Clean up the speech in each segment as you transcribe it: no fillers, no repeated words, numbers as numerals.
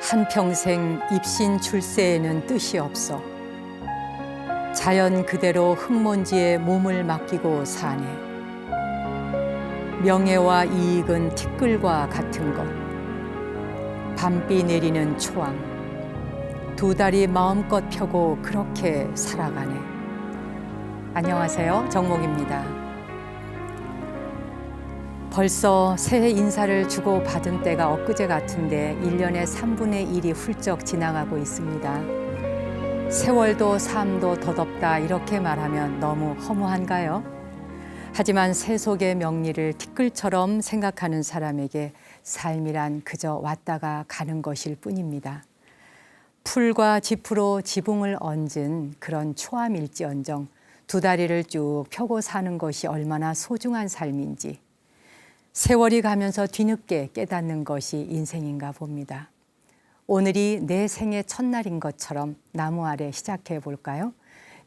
한평생 입신 출세에는 뜻이 없어 자연 그대로 흙먼지에 몸을 맡기고 사네. 명예와 이익은 티끌과 같은 것. 밤비 내리는 초항. 두 다리 마음껏 펴고 그렇게 살아가네. 안녕하세요, 정목입니다. 벌써 새해 인사를 주고 받은 때가 엊그제 같은데 1년의 3분의 1이 훌쩍 지나가고 있습니다. 세월도 삶도 덧없다 이렇게 말하면 너무 허무한가요? 하지만 세속의 명리를 티끌처럼 생각하는 사람에게 삶이란 그저 왔다가 가는 것일 뿐입니다. 풀과 지푸로 지붕을 얹은 그런 초암일지언정 두 다리를 쭉 펴고 사는 것이 얼마나 소중한 삶인지 세월이 가면서 뒤늦게 깨닫는 것이 인생인가 봅니다. 오늘이 내 생의 첫날인 것처럼 나무 아래 시작해 볼까요?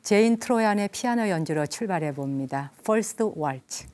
제인 트로얀의 피아노 연주로 출발해 봅니다. First Waltz.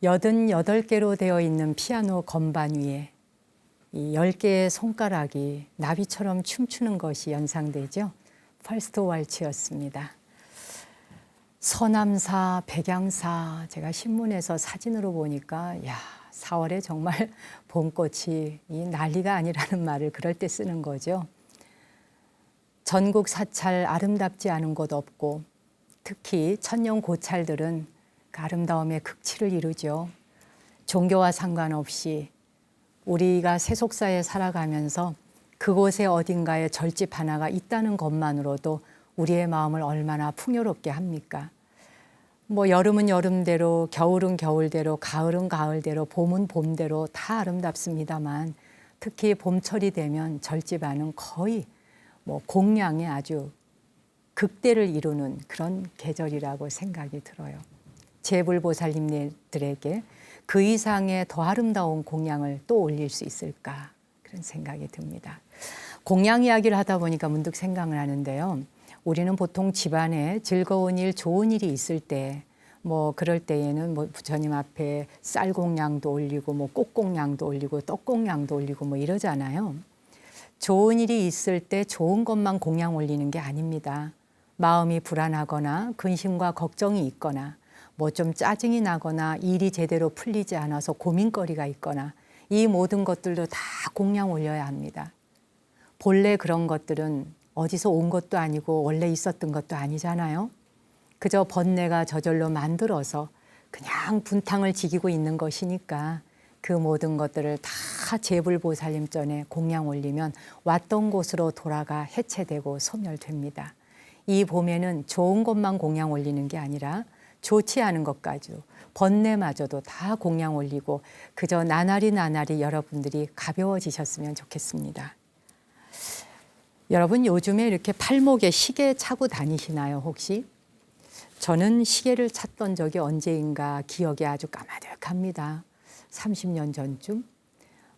여든여덟 개로 되어 있는 피아노 건반 위에 이 10개의 손가락이 나비처럼 춤추는 것이 연상되죠. 퍼스트 왈츠였습니다. 서남사, 백양사, 제가 신문에서 사진으로 보니까 4월에 정말 봄꽃이 난리가 아니라는 말을 그럴 때 쓰는 거죠. 전국 사찰 아름답지 않은 곳 없고 특히 천년 고찰들은 그 아름다움의 극치를 이루죠. 종교와 상관없이 우리가 세속사에 살아가면서 그곳에 어딘가에 절집 하나가 있다는 것만으로도 우리의 마음을 얼마나 풍요롭게 합니까? 여름은 여름대로, 겨울은 겨울대로, 가을은 가을대로, 봄은 봄대로 다 아름답습니다만 특히 봄철이 되면 절집안은 거의 공양의 아주 극대를 이루는 그런 계절이라고 생각이 들어요. 제불보살님들에게 그 이상의 더 아름다운 공양을 또 올릴 수 있을까 그런 생각이 듭니다. 공양 이야기를 하다 보니까 문득 생각을 하는데요. 우리는 보통 집안에 즐거운 일, 좋은 일이 있을 때 뭐 그럴 때에는 뭐 부처님 앞에 쌀공양도 올리고 뭐 꽃공양도 올리고 떡공양도 올리고 뭐 이러잖아요. 좋은 일이 있을 때 좋은 것만 공양 올리는 게 아닙니다. 마음이 불안하거나 근심과 걱정이 있거나 뭐 좀 짜증이 나거나 일이 제대로 풀리지 않아서 고민거리가 있거나 이 모든 것들도 다 공양 올려야 합니다. 본래 그런 것들은 어디서 온 것도 아니고 원래 있었던 것도 아니잖아요. 그저 번뇌가 저절로 만들어서 그냥 분탕을 지키고 있는 것이니까 그 모든 것들을 다 제불보살님 전에 공양 올리면 왔던 곳으로 돌아가 해체되고 소멸됩니다. 이 봄에는 좋은 것만 공양 올리는 게 아니라 좋지 않은 것까지 번뇌마저도 다 공양 올리고 그저 나날이 여러분들이 가벼워지셨으면 좋겠습니다. 여러분 요즘에 이렇게 팔목에 시계 차고 다니시나요 혹시? 저는 시계를 찾던 적이 언제인가 기억이 아주 까마득합니다. 30년 전쯤.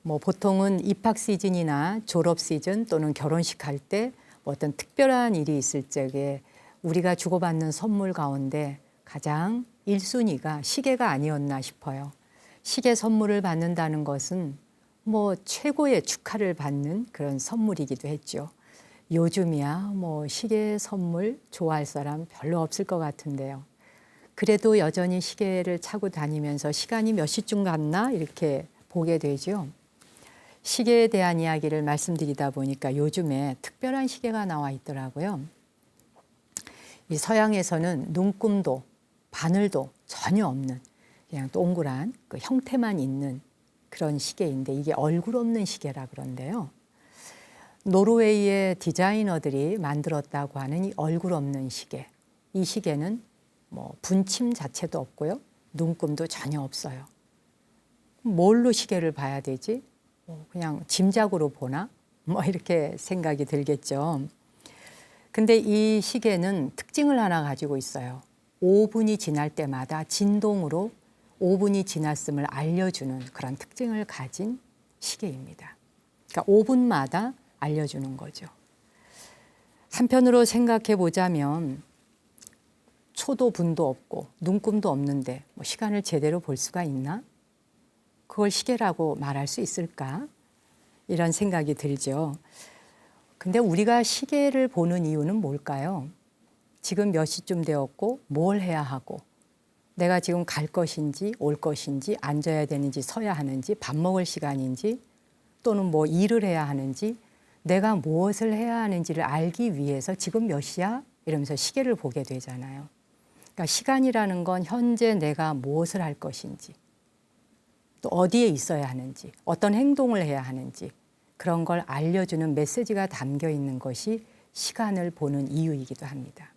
뭐 보통은 입학 시즌이나 졸업 시즌 또는 결혼식 할 때 어떤 특별한 일이 있을 적에 우리가 주고받는 선물 가운데 가장 1순위가 시계가 아니었나 싶어요. 시계 선물을 받는다는 것은 뭐 최고의 축하를 받는 그런 선물이기도 했죠. 요즘이야 뭐 시계 선물 좋아할 사람 별로 없을 것 같은데요. 그래도 여전히 시계를 차고 다니면서 시간이 몇 시쯤 갔나 이렇게 보게 되죠. 시계에 대한 이야기를 말씀드리다 보니까 요즘에 특별한 시계가 나와 있더라고요. 이 서양에서는 눈금도 바늘도 전혀 없는 그냥 동그란 그 형태만 있는 그런 시계인데 이게 얼굴 없는 시계라 그런데요. 노르웨이의 디자이너들이 만들었다고 하는 이 얼굴 없는 시계. 이 시계는 뭐 분침 자체도 없고요. 눈금도 전혀 없어요. 뭘로 시계를 봐야 되지? 그냥 짐작으로 보나? 뭐 이렇게 생각이 들겠죠. 근데 이 시계는 특징을 하나 가지고 있어요. 5분이 지날 때마다 진동으로 5분이 지났음을 알려주는 그런 특징을 가진 시계입니다. 그러니까 5분마다 알려주는 거죠. 한편으로 생각해 보자면 초도 분도 없고 눈금도 없는데 뭐 시간을 제대로 볼 수가 있나? 그걸 시계라고 말할 수 있을까? 이런 생각이 들죠. 근데 우리가 시계를 보는 이유는 뭘까요? 지금 몇 시쯤 되었고 뭘 해야 하고 내가 지금 갈 것인지 올 것인지 앉아야 되는지 서야 하는지 밥 먹을 시간인지 또는 뭐 일을 해야 하는지 내가 무엇을 해야 하는지를 알기 위해서 지금 몇 시야? 이러면서 시계를 보게 되잖아요. 그러니까 시간이라는 건 현재 내가 무엇을 할 것인지 또 어디에 있어야 하는지 어떤 행동을 해야 하는지 그런 걸 알려주는 메시지가 담겨 있는 것이 시간을 보는 이유이기도 합니다.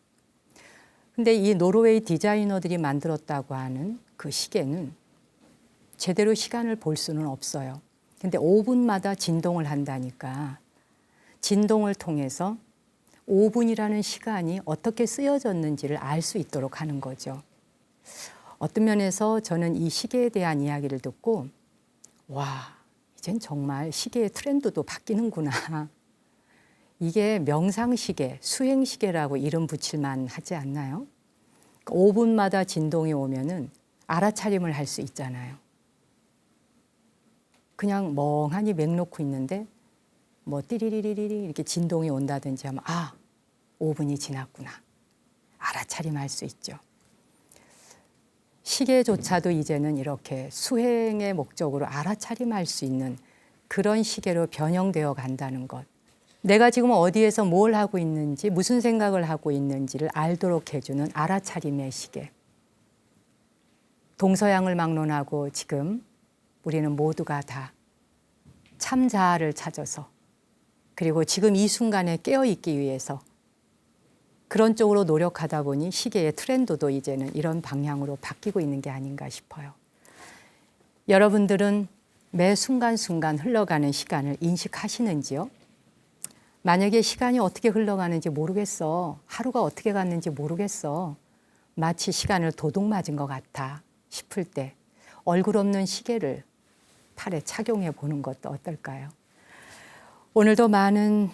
근데 이 노르웨이 디자이너들이 만들었다고 하는 그 시계는 제대로 시간을 볼 수는 없어요. 근데 5분마다 진동을 한다니까 진동을 통해서 5분이라는 시간이 어떻게 쓰여졌는지를 알 수 있도록 하는 거죠. 어떤 면에서 저는 이 시계에 대한 이야기를 듣고 와, 이젠 정말 시계의 트렌드도 바뀌는구나. 이게 명상시계, 수행시계라고 이름 붙일만 하지 않나요? 5분마다 진동이 오면은 알아차림을 할 수 있잖아요. 그냥 멍하니 맹놓고 있는데 뭐 띠리리리리 이렇게 진동이 온다든지 하면 아, 5분이 지났구나. 알아차림할 수 있죠. 시계조차도 이제는 이렇게 수행의 목적으로 알아차림할 수 있는 그런 시계로 변형되어 간다는 것. 내가 지금 어디에서 뭘 하고 있는지 무슨 생각을 하고 있는지를 알도록 해주는 알아차림의 시계. 동서양을 막론하고 지금 우리는 모두가 다 참자아를 찾아서 그리고 지금 이 순간에 깨어있기 위해서 그런 쪽으로 노력하다 보니 시계의 트렌드도 이제는 이런 방향으로 바뀌고 있는 게 아닌가 싶어요. 여러분들은 매 순간순간 흘러가는 시간을 인식하시는지요? 만약에 시간이 어떻게 흘러가는지 모르겠어. 하루가 어떻게 갔는지 모르겠어. 마치 시간을 도둑 맞은 것 같아 싶을 때 얼굴 없는 시계를 팔에 착용해 보는 것도 어떨까요? 오늘도 많은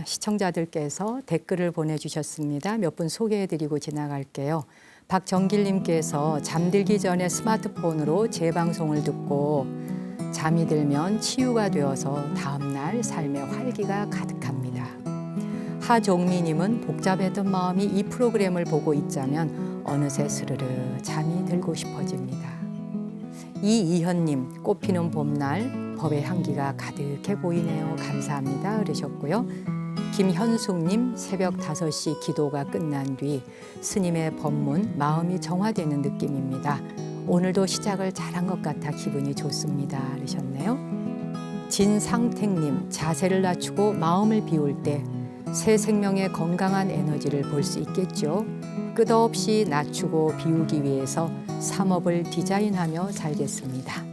시청자들께서 댓글을 보내주셨습니다. 몇 분 소개해드리고 지나갈게요. 박정길님께서 잠들기 전에 스마트폰으로 제 방송을 듣고 잠이 들면 치유가 되어서 다음날 삶의 활기가 가득합니다. 하종미님은 복잡했던 마음이 이 프로그램을 보고 있자면 어느새 스르르 잠이 들고 싶어집니다. 이이현님, 꽃피는 봄날 법의 향기가 가득해 보이네요. 감사합니다. 그러셨고요. 김현숙님, 새벽 5시 기도가 끝난 뒤 스님의 법문 마음이 정화되는 느낌입니다. 오늘도 시작을 잘한 것 같아 기분이 좋습니다. 그러셨네요. 진상택님, 자세를 낮추고 마음을 비울 때 새 생명의 건강한 에너지를 볼 수 있겠죠. 끝없이 낮추고 비우기 위해서 삼업을 디자인하며 살겠습니다.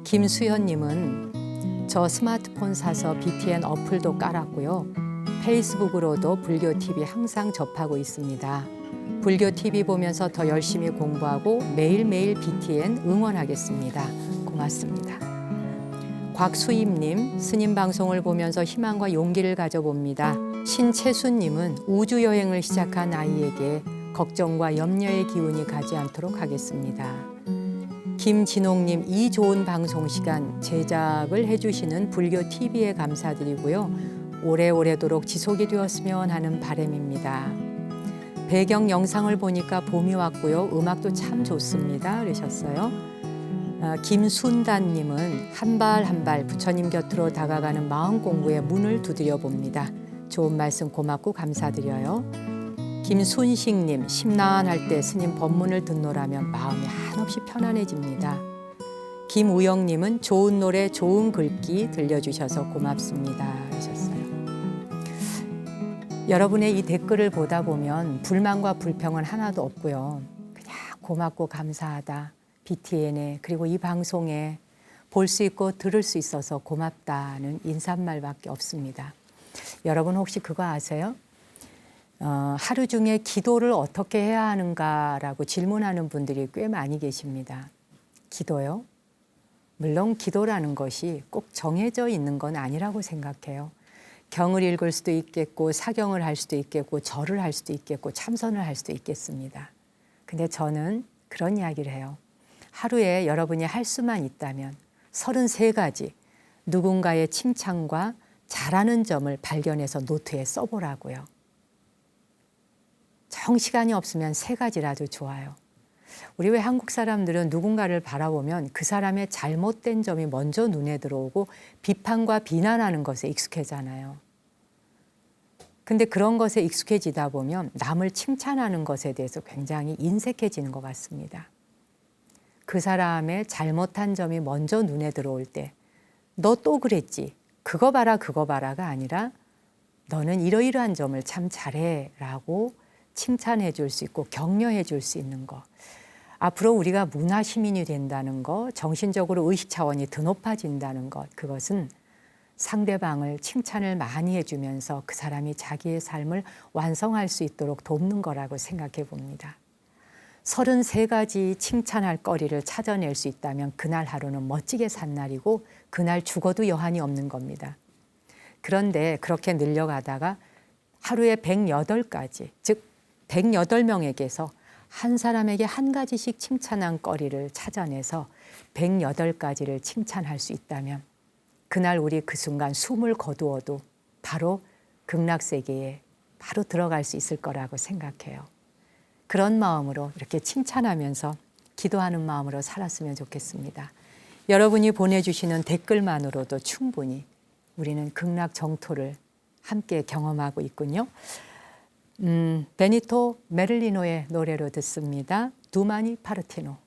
김수현님은 저 스마트폰 사서 BTN 어플도 깔았고요. 페이스북으로도 불교 TV 항상 접하고 있습니다. 불교 TV 보면서 더 열심히 공부하고 매일매일 BTN 응원하겠습니다. 고맙습니다. 곽수임님, 스님 방송을 보면서 희망과 용기를 가져봅니다. 신채수님은 우주여행을 시작한 아이에게 걱정과 염려의 기운이 가지 않도록 하겠습니다. 김진홍님, 이 좋은 방송 시간 제작을 해주시는 불교 TV에 감사드리고요. 오래오래도록 지속이 되었으면 하는 바람입니다. 배경 영상을 보니까 봄이 왔고요. 음악도 참 좋습니다. 그러셨어요. 김순단님은 한 발 한 발 부처님 곁으로 다가가는 마음 공부의 문을 두드려 봅니다. 좋은 말씀 고맙고 감사드려요. 김순식님, 심란할 때 스님 법문을 듣노라면 마음이 한없이 편안해집니다. 김우영님은 좋은 노래, 좋은 글귀 들려주셔서 고맙습니다. 하셨어요. 여러분의 이 댓글을 보다 보면 불만과 불평은 하나도 없고요. 그냥 고맙고 감사하다. BTN에 그리고 이 방송에 볼 수 있고 들을 수 있어서 고맙다는 인사말밖에 없습니다. 여러분 혹시 그거 아세요? 하루 중에 기도를 어떻게 해야 하는가라고 질문하는 분들이 꽤 많이 계십니다. 기도요? 물론 기도라는 것이 꼭 정해져 있는 건 아니라고 생각해요. 경을 읽을 수도 있겠고 사경을 할 수도 있겠고 절을 할 수도 있겠고 참선을 할 수도 있겠습니다. 근데 저는 그런 이야기를 해요. 하루에 여러분이 할 수만 있다면 33가지 누군가의 칭찬과 잘하는 점을 발견해서 노트에 써보라고요. 정 시간이 없으면 3가지라도 좋아요. 우리 왜 한국 사람들은 누군가를 바라보면 그 사람의 잘못된 점이 먼저 눈에 들어오고 비판과 비난하는 것에 익숙해잖아요. 근데 그런 것에 익숙해지다 보면 남을 칭찬하는 것에 대해서 굉장히 인색해지는 것 같습니다. 그 사람의 잘못한 점이 먼저 눈에 들어올 때 너 또 그랬지, 그거 봐라가 아니라 너는 이러이러한 점을 참 잘해 라고 칭찬해 줄 수 있고 격려해 줄 수 있는 거. 앞으로 우리가 문화시민이 된다는 거, 정신적으로 의식 차원이 더 높아진다는 것, 그것은 상대방을 칭찬을 많이 해주면서 그 사람이 자기의 삶을 완성할 수 있도록 돕는 거라고 생각해 봅니다. 33가지 칭찬할 거리를 찾아낼 수 있다면 그날 하루는 멋지게 산 날이고 그날 죽어도 여한이 없는 겁니다. 그런데 그렇게 늘려가다가 하루에 108가지, 즉 108명에게서 한 사람에게 한 가지씩 칭찬한 거리를 찾아내서 108가지를 칭찬할 수 있다면 그날 우리 그 순간 숨을 거두어도 바로 극락세계에 바로 들어갈 수 있을 거라고 생각해요. 그런 마음으로 이렇게 칭찬하면서 기도하는 마음으로 살았으면 좋겠습니다. 여러분이 보내주시는 댓글만으로도 충분히 우리는 극락 정토를 함께 경험하고 있군요. 베니토 메를리노의 노래로 듣습니다. 두마니 파르티노.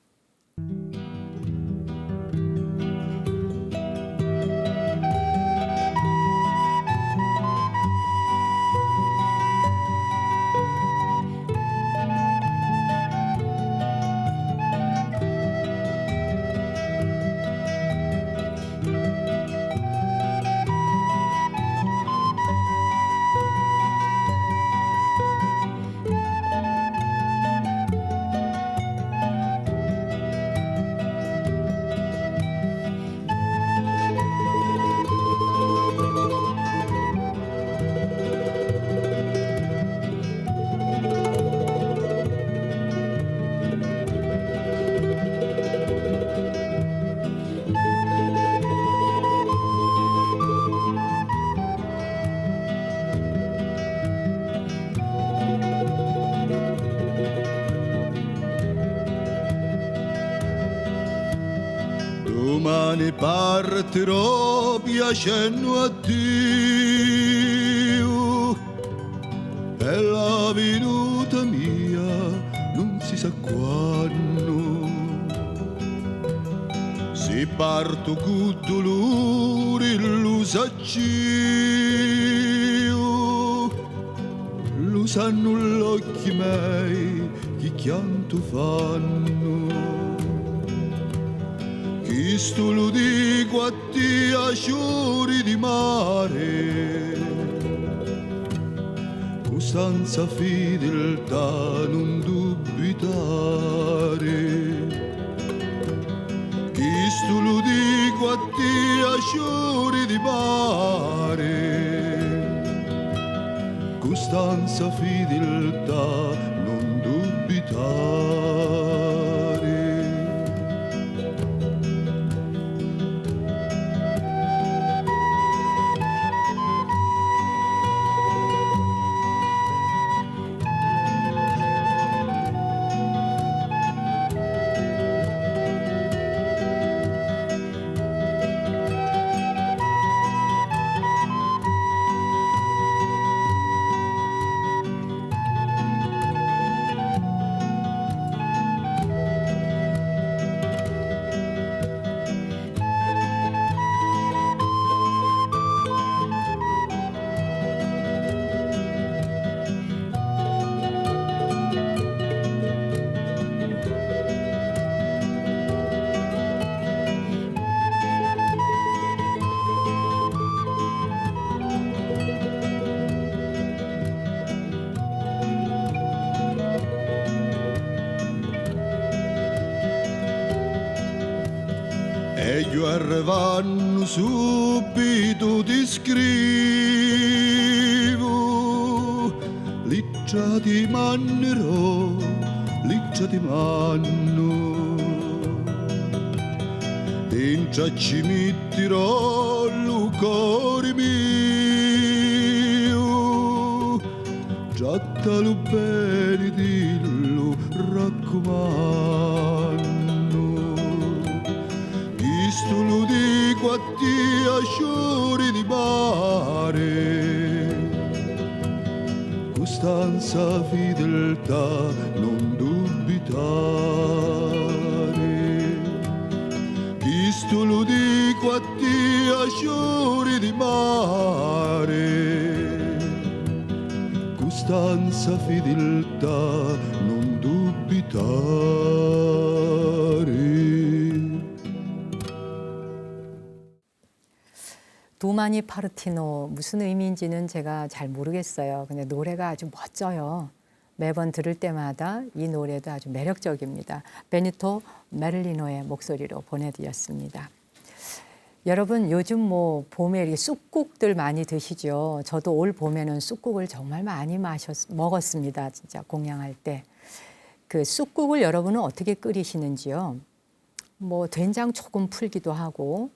ne partirò piacendo a Dio. E la venuta mia non si sa quando. Se parto con dolore lo saccio, lo sanno gli occhi miei che pianto fanno. Questo lo dico a te a giorni di mare, costanza fedeltà non dubitare. Questo lo dico a te a giorni di mare, costanza fedeltà non dubitare. E io arrivando subito ti scrivo, liccia ti mannerò, liccia ti manno, dentro ci metterò il cuore mio, trattalo bene, dillo, raccomando. Questo lo dico a te a giorni di mare, costanza, fedeltà, non dubitare. Questo lo dico a te a giorni di mare, costanza, fedeltà, non dubitare. 도마니 파르티노 무슨 의미인지는 제가 잘 모르겠어요. 근데 노래가 아주 멋져요. 매번 들을 때마다 이 노래도 아주 매력적입니다. 베니토 메를리노의 목소리로 보내드렸습니다. 여러분 요즘 뭐 봄에 이렇게 쑥국들 많이 드시죠. 저도 올 봄에는 쑥국을 정말 많이 먹었습니다. 진짜 공양할 때. 그 쑥국을 여러분은 어떻게 끓이시는지요? 뭐 된장 조금 풀기도 하고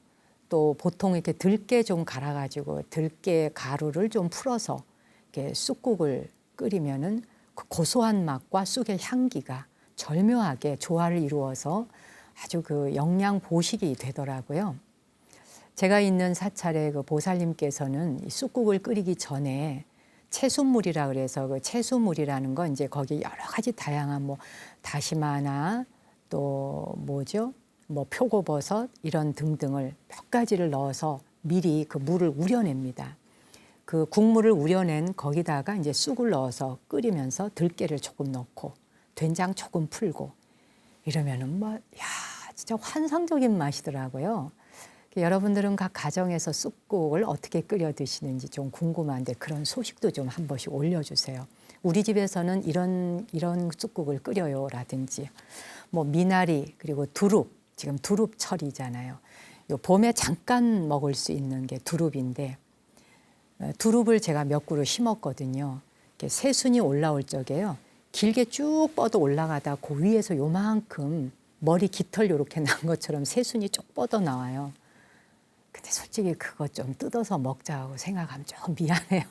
또 보통 이렇게 들깨 좀 갈아가지고 들깨 가루를 좀 풀어서 이렇게 쑥국을 끓이면은 그 고소한 맛과 쑥의 향기가 절묘하게 조화를 이루어서 아주 그 영양 보식이 되더라고요. 제가 있는 사찰의 그 보살님께서는 이 쑥국을 끓이기 전에 채수물이라 그래서 그 채수물이라는 건 이제 거기 여러 가지 다양한 뭐 다시마나 또 뭐죠? 뭐 표고버섯 이런 등등을 몇 가지를 넣어서 미리 그 물을 우려냅니다. 그 국물을 우려낸 거기다가 이제 쑥을 넣어서 끓이면서 들깨를 조금 넣고 된장 조금 풀고 이러면은 뭐, 야, 진짜 환상적인 맛이더라고요. 여러분들은 각 가정에서 쑥국을 어떻게 끓여 드시는지 좀 궁금한데 그런 소식도 좀 한 번씩 올려주세요. 우리 집에서는 이런 쑥국을 끓여요라든지 뭐 미나리 그리고 두릅 지금 두릅철이잖아요. 요 봄에 잠깐 먹을 수 있는 게 두릅인데 두릅을 제가 몇 그루 심었거든요. 새순이 올라올 적에요. 길게 쭉 뻗어 올라가다 그 위에서 요만큼 머리 깃털 요렇게 난 것처럼 새순이 쭉 뻗어 나와요. 근데 솔직히 그거 좀 뜯어서 먹자고 생각하면 좀 미안해요.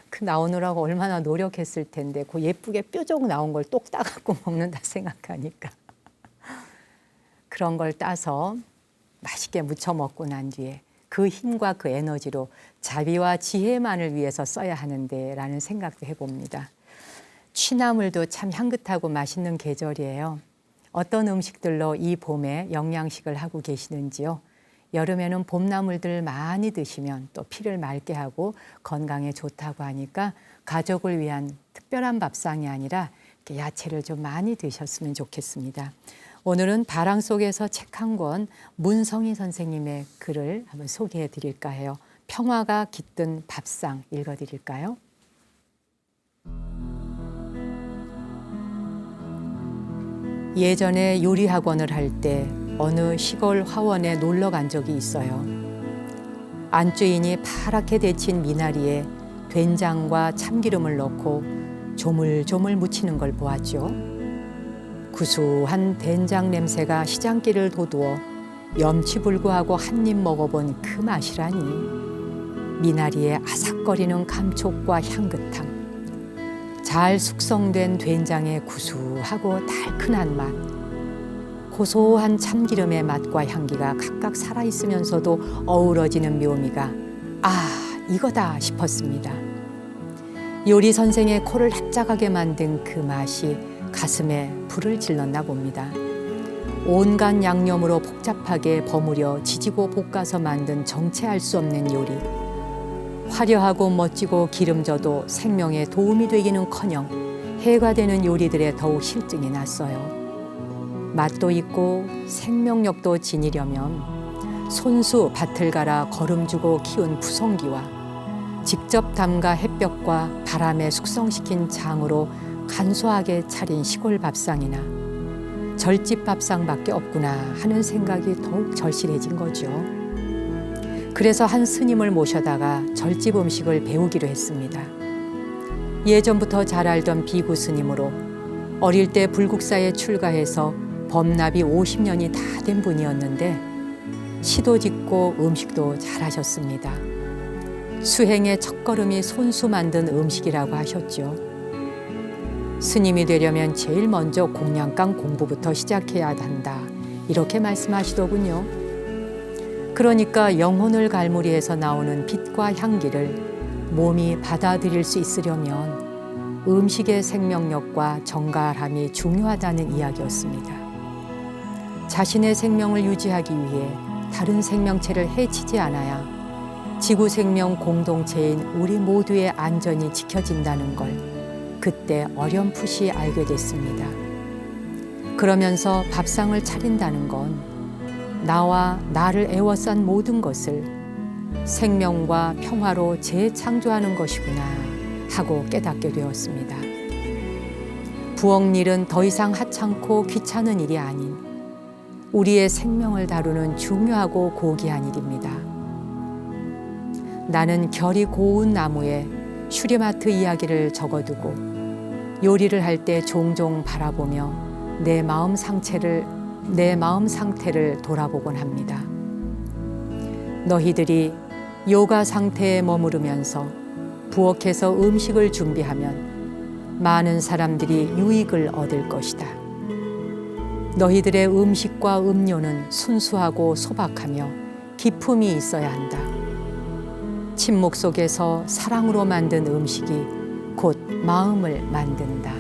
그 나오느라고 얼마나 노력했을 텐데 그 예쁘게 뾰족 나온 걸 똑 따갖고 먹는다 생각하니까. 그런 걸 따서 맛있게 무쳐 먹고 난 뒤에 그 힘과 그 에너지로 자비와 지혜만을 위해서 써야 하는데 라는 생각도 해봅니다. 취나물도 참 향긋하고 맛있는 계절이에요. 어떤 음식들로 이 봄에 영양식을 하고 계시는지요? 여름에는 봄나물들 많이 드시면 또 피를 맑게 하고 건강에 좋다고 하니까 가족을 위한 특별한 밥상이 아니라 이렇게 야채를 좀 많이 드셨으면 좋겠습니다. 오늘은 바람 속에서 책 한 권 문성희 선생님의 글을 한번 소개해 드릴까 해요. 평화가 깃든 밥상 읽어 드릴까요? 예전에 요리 학원을 할 때 어느 시골 화원에 놀러 간 적이 있어요. 안주인이 파랗게 데친 미나리에 된장과 참기름을 넣고 조물조물 무치는 걸 보았죠. 구수한 된장 냄새가 시장길을 돋우어 염치불구하고 한 입 먹어본 그 맛이라니. 미나리의 아삭거리는 감촉과 향긋함, 잘 숙성된 된장의 구수하고 달큰한 맛, 고소한 참기름의 맛과 향기가 각각 살아있으면서도 어우러지는 묘미가 이거다 싶었습니다. 요리 선생의 코를 납작하게 만든 그 맛이 가슴에 불을 질렀나 봅니다. 온갖 양념으로 복잡하게 버무려 지지고 볶아서 만든 정체할 수 없는 요리. 화려하고 멋지고 기름져도 생명에 도움이 되기는커녕 해가 되는 요리들에 더욱 실증이 났어요. 맛도 있고 생명력도 지니려면 손수 밭을 갈아 거름주고 키운 푸송기와 직접 담가 햇볕과 바람에 숙성시킨 장으로 간소하게 차린 시골 밥상이나 절집 밥상밖에 없구나 하는 생각이 더욱 절실해진 거죠. 그래서 한 스님을 모셔다가 절집 음식을 배우기로 했습니다. 예전부터 잘 알던 비구 스님으로 어릴 때 불국사에 출가해서 법납이 50년이 다 된 분이었는데 시도 짓고 음식도 잘하셨습니다. 수행의 첫걸음이 손수 만든 음식이라고 하셨죠. 스님이 되려면 제일 먼저 공양강 공부부터 시작해야 한다, 이렇게 말씀하시더군요. 그러니까 영혼을 갈무리해서 나오는 빛과 향기를 몸이 받아들일 수 있으려면 음식의 생명력과 정갈함이 중요하다는 이야기였습니다. 자신의 생명을 유지하기 위해 다른 생명체를 해치지 않아야 지구 생명 공동체인 우리 모두의 안전이 지켜진다는 걸 그때 어렴풋이 알게 됐습니다. 그러면서 밥상을 차린다는 건 나와 나를 애워싼 모든 것을 생명과 평화로 재창조하는 것이구나 하고 깨닫게 되었습니다. 부엌일은 더 이상 하찮고 귀찮은 일이 아닌 우리의 생명을 다루는 중요하고 고귀한 일입니다. 나는 결이 고운 나무에 슈리마트 이야기를 적어두고 요리를 할 때 종종 바라보며 내 마음 상태를 돌아보곤 합니다. 너희들이 요가 상태에 머무르면서 부엌에서 음식을 준비하면 많은 사람들이 유익을 얻을 것이다. 너희들의 음식과 음료는 순수하고 소박하며 기품이 있어야 한다. 침묵 속에서 사랑으로 만든 음식이 곧 마음을 만든다.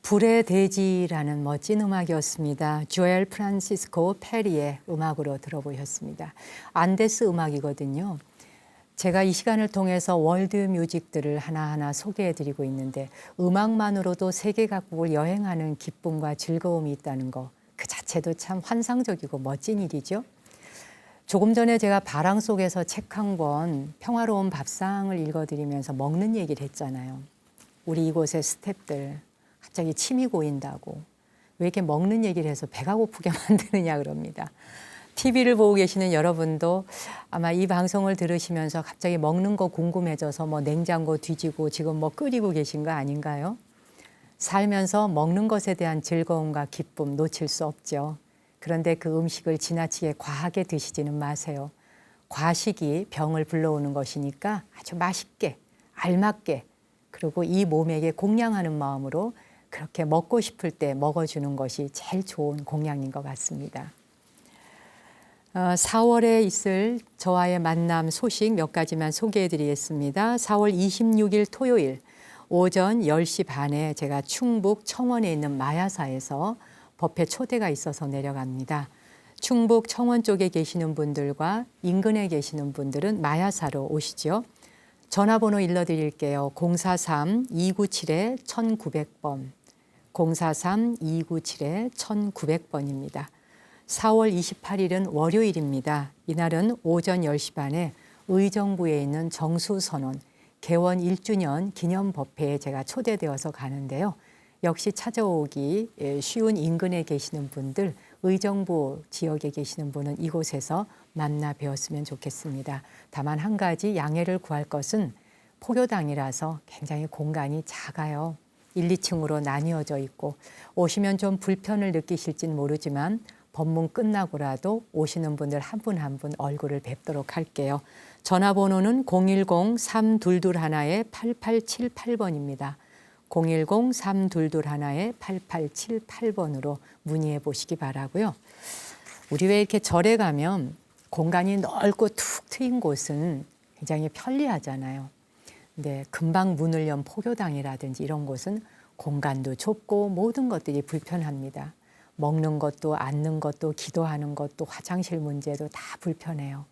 불의 대지라는 멋진 음악이었습니다. 조엘 프란시스코 페리의 음악으로 들어보셨습니다. 안데스 음악이거든요. 제가 이 시간을 통해서 월드 뮤직들을 하나하나 소개해드리고 있는데 음악만으로도 세계 각국을 여행하는 기쁨과 즐거움이 있다는 거 그 자체도 참 환상적이고 멋진 일이죠. 조금 전에 제가 바람 속에서 책 한 권 평화로운 밥상을 읽어드리면서 먹는 얘기를 했잖아요. 우리 이곳의 스태프들 갑자기 침이 고인다고 왜 이렇게 먹는 얘기를 해서 배가 고프게 만드느냐 그럽니다. TV를 보고 계시는 여러분도 아마 이 방송을 들으시면서 갑자기 먹는 거 궁금해져서 뭐 냉장고 뒤지고 지금 뭐 끓이고 계신 거 아닌가요? 살면서 먹는 것에 대한 즐거움과 기쁨 놓칠 수 없죠. 그런데 그 음식을 지나치게 과하게 드시지는 마세요. 과식이 병을 불러오는 것이니까 아주 맛있게, 알맞게, 그리고 이 몸에게 공양하는 마음으로 그렇게 먹고 싶을 때 먹어주는 것이 제일 좋은 공양인 것 같습니다. 4월에 있을 저와의 만남 소식 몇 가지만 소개해 드리겠습니다. 4월 26일 토요일 오전 10시 반에 제가 충북 청원에 있는 마야사에서 법회 초대가 있어서 내려갑니다. 충북 청원 쪽에 계시는 분들과 인근에 계시는 분들은 마야사로 오시죠. 전화번호 일러드릴게요. 043-297-1900번 043-297-1900번입니다. 4월 28일은 월요일입니다. 이날은 오전 10시 반에 의정부에 있는 정수선원 개원 1주년 기념 법회에 제가 초대되어서 가는데요. 역시 찾아오기 쉬운 인근에 계시는 분들, 의정부 지역에 계시는 분은 이곳에서 만나 뵈었으면 좋겠습니다. 다만 한 가지 양해를 구할 것은 포교당이라서 굉장히 공간이 작아요. 1, 2층으로 나뉘어져 있고 오시면 좀 불편을 느끼실진 모르지만 법문 끝나고라도 오시는 분들 한 분 한 분 얼굴을 뵙도록 할게요. 전화번호는 010-3221-8878번입니다. 010-3221-8878번으로 문의해 보시기 바라고요. 우리 왜 이렇게 절에 가면 공간이 넓고 툭 트인 곳은 굉장히 편리하잖아요. 근데 금방 문을 연 포교당이라든지 이런 곳은 공간도 좁고 모든 것들이 불편합니다. 먹는 것도 앉는 것도 기도하는 것도 화장실 문제도 다 불편해요.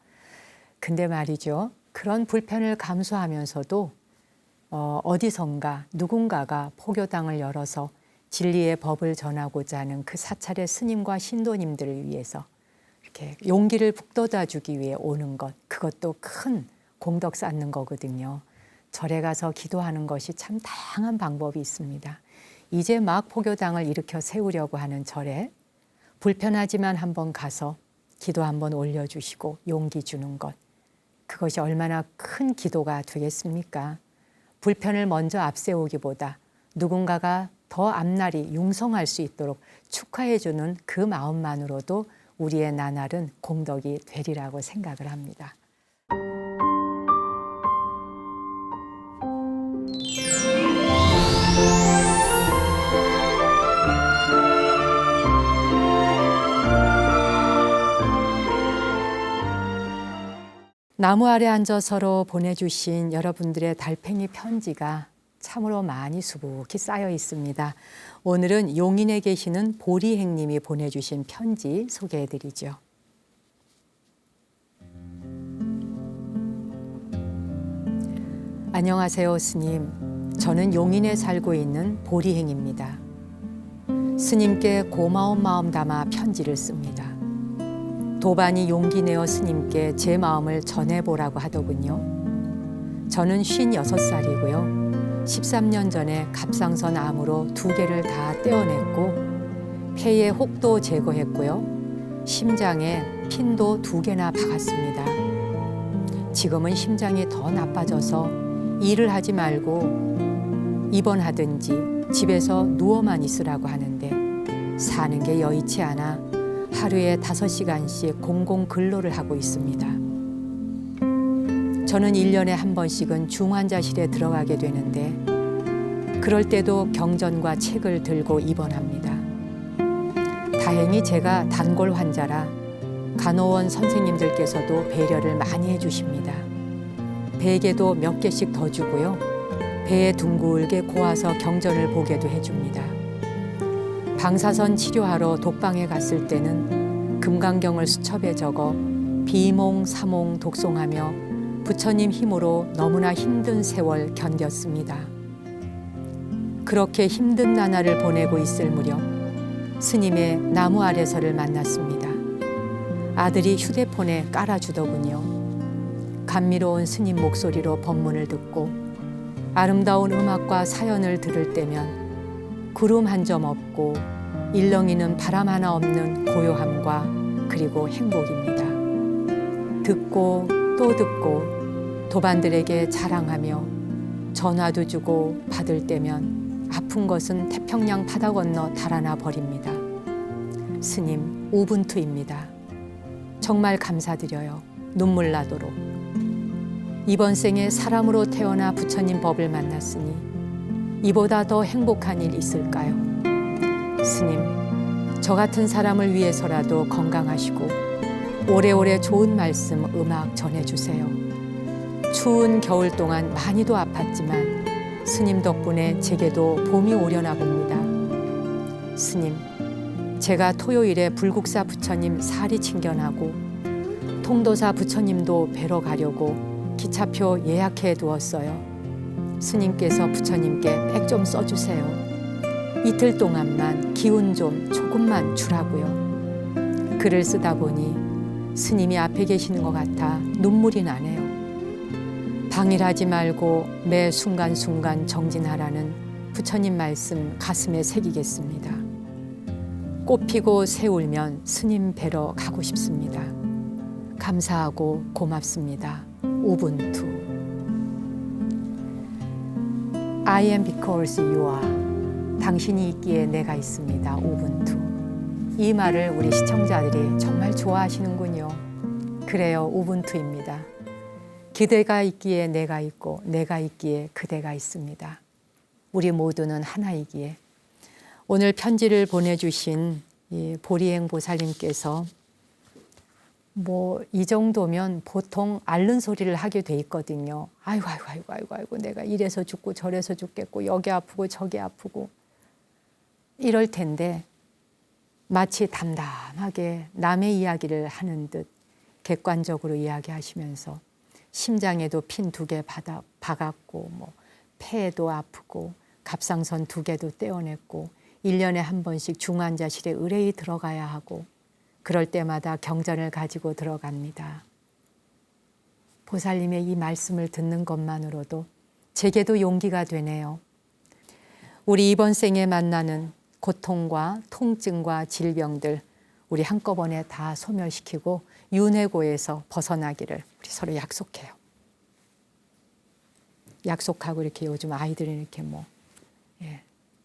근데 말이죠. 그런 불편을 감수하면서도 어디선가 누군가가 포교당을 열어서 진리의 법을 전하고자 하는 그 사찰의 스님과 신도님들을 위해서 이렇게 용기를 북돋아 주기 위해 오는 것, 그것도 큰 공덕 쌓는 거거든요. 절에 가서 기도하는 것이 참 다양한 방법이 있습니다. 이제 막 포교당을 일으켜 세우려고 하는 절에 불편하지만 한번 가서 기도 한번 올려주시고 용기 주는 것, 그것이 얼마나 큰 기도가 되겠습니까? 불편을 먼저 앞세우기보다 누군가가 더 앞날이 융성할 수 있도록 축하해주는 그 마음만으로도 우리의 나날은 공덕이 되리라고 생각을 합니다. 나무 아래 앉아 서로 보내주신 여러분들의 달팽이 편지가 참으로 많이 수북히 쌓여 있습니다. 오늘은 용인에 계시는 보리행님이 보내주신 편지 소개해드리죠. 안녕하세요, 스님. 저는 용인에 살고 있는 보리행입니다. 스님께 고마운 마음 담아 편지를 씁니다. 도반이 용기 내어 스님께 제 마음을 전해보라고 하더군요. 저는 56살이고요. 13년 전에 갑상선 암으로 2개를 다 떼어냈고 폐에 혹도 제거했고요. 심장에 핀도 2개나 박았습니다. 지금은 심장이 더 나빠져서 일을 하지 말고 입원하든지 집에서 누워만 있으라고 하는데 사는 게 여의치 않아 하루에 5시간씩 공공 근로를 하고 있습니다. 저는 1년에 한 번씩은 중환자실에 들어가게 되는데 그럴 때도 경전과 책을 들고 입원합니다. 다행히 제가 단골 환자라 간호원 선생님들께서도 배려를 많이 해주십니다. 베개도 몇 개씩 더 주고요. 배에 둥글게 고아서 경전을 보게도 해줍니다. 방사선 치료하러 독방에 갔을 때는 금강경을 수첩에 적어 비몽사몽 독송하며 부처님 힘으로 너무나 힘든 세월 견뎠습니다. 그렇게 힘든 나날을 보내고 있을 무렵 스님의 나무 아래서를 만났습니다. 아들이 휴대폰에 깔아주더군요. 감미로운 스님 목소리로 법문을 듣고 아름다운 음악과 사연을 들을 때면 구름 한 점 없고 일렁이는 바람 하나 없는 고요함과 그리고 행복입니다. 듣고 또 듣고 도반들에게 자랑하며 전화도 주고 받을 때면 아픈 것은 태평양 바다 건너 달아나 버립니다. 스님, 우분투입니다. 정말 감사드려요. 눈물 나도록. 이번 생에 사람으로 태어나 부처님 법을 만났으니 이보다 더 행복한 일 있을까요? 스님, 저 같은 사람을 위해서라도 건강하시고 오래오래 좋은 말씀, 음악 전해주세요. 추운 겨울 동안 많이도 아팠지만 스님 덕분에 제게도 봄이 오려나 봅니다. 스님, 제가 토요일에 불국사 부처님 사리 친견하고 통도사 부처님도 뵈러 가려고 기차표 예약해 두었어요. 스님께서 부처님께 백 좀 써주세요. 이틀 동안만 기운 좀 조금만 주라고요. 글을 쓰다 보니 스님이 앞에 계시는 것 같아 눈물이 나네요. 방일하지 말고 매 순간순간 정진하라는 부처님 말씀 가슴에 새기겠습니다. 꽃 피고 새 울면 스님 뵈러 가고 싶습니다. 감사하고 고맙습니다. 우분투. I am because you are. 당신이 있기에 내가 있습니다. 우분투. 이 말을 우리 시청자들이 정말 좋아하시는군요. 그래요, 우분투입니다. 그대가 있기에 내가 있고 내가 있기에 그대가 있습니다. 우리 모두는 하나이기에. 오늘 편지를 보내주신 이 보리행 보살님께서 이 정도면 보통 앓는 소리를 하게 돼 있거든요. 아이고 내가 이래서 죽고 저래서 죽겠고 여기 아프고 저기 아프고 이럴 텐데 마치 담담하게 남의 이야기를 하는 듯 객관적으로 이야기하시면서 심장에도 핀 2개 박았고 폐에도 아프고 갑상선 2개도 떼어냈고 1년에 한 번씩 중환자실에 의뢰이 들어가야 하고 그럴 때마다 경전을 가지고 들어갑니다. 보살님의 이 말씀을 듣는 것만으로도 제게도 용기가 되네요. 우리 이번 생에 만나는 고통과 통증과 질병들 우리 한꺼번에 다 소멸시키고 윤회고에서 벗어나기를 우리 서로 약속해요. 약속하고 이렇게 요즘 아이들은 이렇게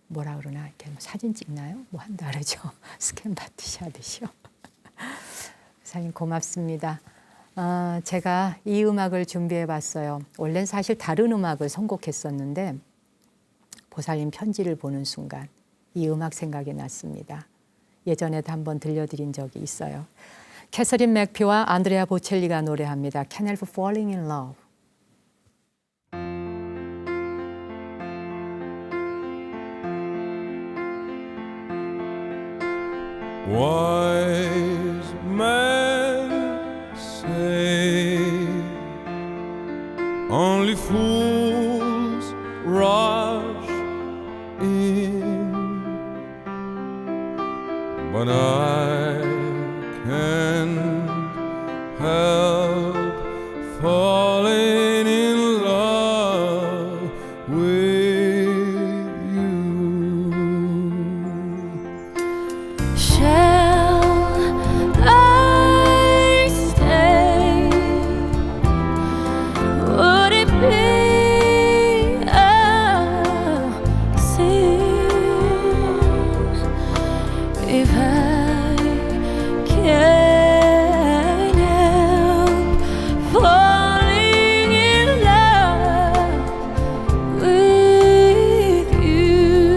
뭐라 그러나 이렇게 사진 찍나요? 한다 그러죠. 스캔 받듯이 하듯이요. 사장님 고맙습니다. 제가 이 음악을 준비해 봤어요. 원래는 사실 다른 음악을 선곡했었는데 보살님 편지를 보는 순간 이 음악 생각이 났습니다. 예전에도 한번 들려드린 적이 있어요. 캐서린 맥피와 안드레아 보첼리가 노래합니다. Can't Help Falling in Love. Wise men say only fools rush in, but I can't help falling in love with you. Shall I stay? Would it be a sin if I can't help falling in love with you?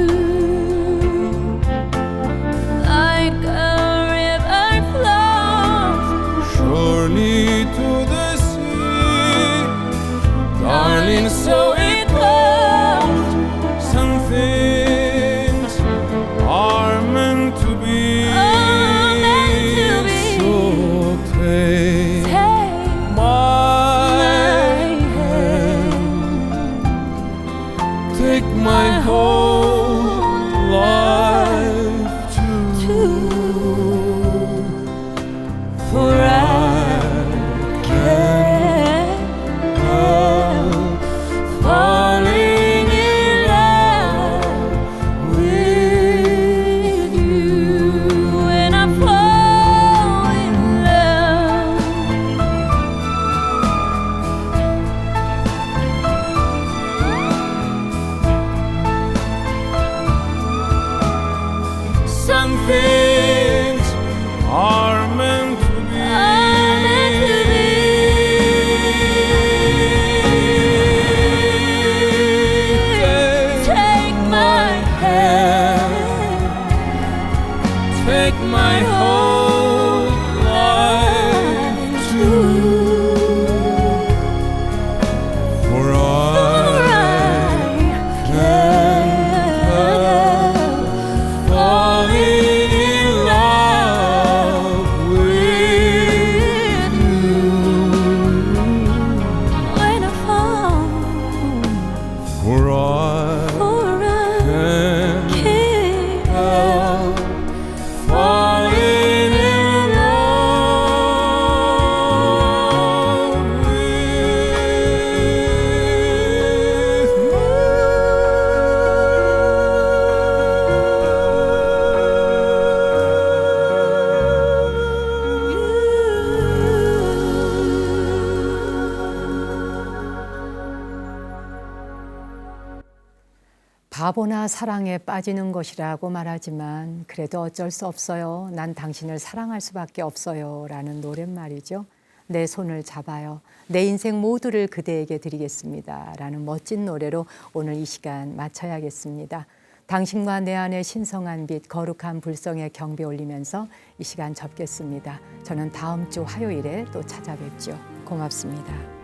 Like a river flows Surely to the sea, darling, so it goes. Some things are meant and things are meant to be. Take my hand, Take my whole life too, for I can't help falling in love with you, when I fall, for I for I can't can't help falling in love 바보나 사랑에 빠지는 것이라고 말하지만 그래도 어쩔 수 없어요. 난 당신을 사랑할 수밖에 없어요. 라는 노랫말이죠. 내 손을 잡아요. 내 인생 모두를 그대에게 드리겠습니다. 라는 멋진 노래로 오늘 이 시간 마쳐야겠습니다. 당신과 내 안에 신성한 빛, 거룩한 불성의 경배 올리면서 이 시간 접겠습니다. 저는 다음 주 화요일에 또 찾아뵙죠. 고맙습니다.